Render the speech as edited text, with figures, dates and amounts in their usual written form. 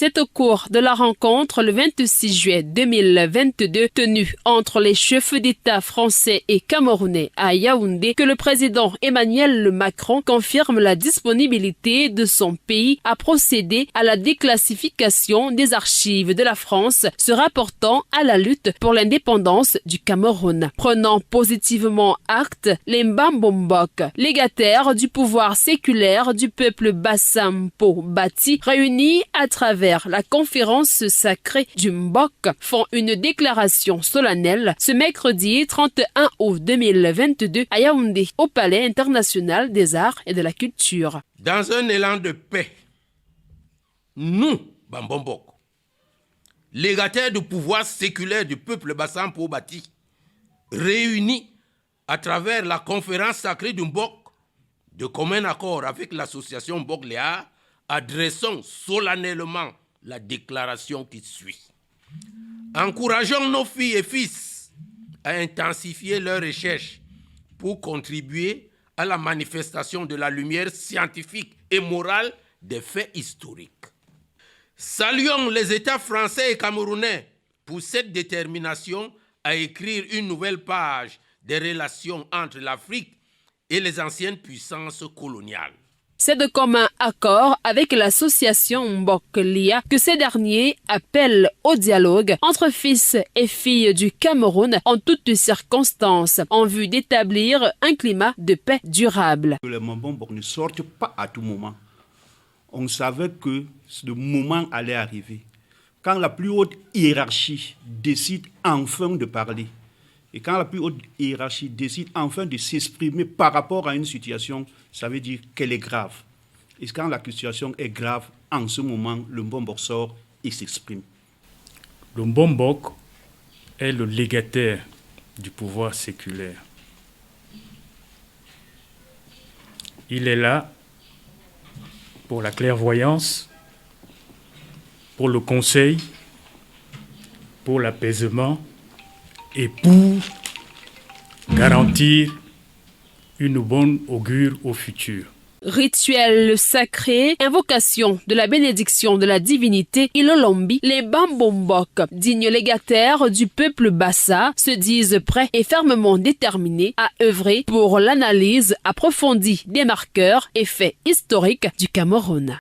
C'est au cours de la rencontre le 26 juillet 2022 tenue entre les chefs d'État français et camerounais à Yaoundé que le président Emmanuel Macron confirme la disponibilité de son pays à procéder à la déclassification des archives de la France se rapportant à la lutte pour l'indépendance du Cameroun. Prenant positivement acte, les Mbambombok, légataires du pouvoir séculaire du peuple Bassampo Bati, réunis à travers la conférence sacrée du Mbok, font une déclaration solennelle ce mercredi 31 août 2022 à Yaoundé, au Palais international des arts et de la culture. Dans un élan de paix, nous, Mbambombok, légataires du pouvoir séculaire du peuple Bassampo Bati, réunis à travers la conférence sacrée du Mbok, de commun accord avec l'association Mbok Léa, adressons solennellement la déclaration qui suit. Encourageons nos filles et fils à intensifier leurs recherches pour contribuer à la manifestation de la lumière scientifique et morale des faits historiques. Saluons les États français et camerounais pour cette détermination à écrire une nouvelle page des relations entre l'Afrique et les anciennes puissances coloniales. C'est de commun accord avec l'association Mbok Lia que ces derniers appellent au dialogue entre fils et filles du Cameroun en toutes circonstances, en vue d'établir un climat de paix durable. Les Mbambombok ne sortent pas à tout moment. On savait que le moment allait arriver. Quand la plus haute hiérarchie décide enfin de parler, et quand la plus haute hiérarchie décide enfin de s'exprimer par rapport à une situation, ça veut dire qu'elle est grave. Et quand la situation est grave, en ce moment, le Mbambombok sort et s'exprime. Le Mbambombok est le légataire du pouvoir séculaire. Il est là pour la clairvoyance, pour le conseil, pour l'apaisement et pour garantir une bonne augure au futur. Rituel sacré, invocation de la bénédiction de la divinité Ilolombi, les Mbambombok, dignes légataires du peuple Bassa, se disent prêts et fermement déterminés à œuvrer pour l'analyse approfondie des marqueurs et faits historiques du Cameroun.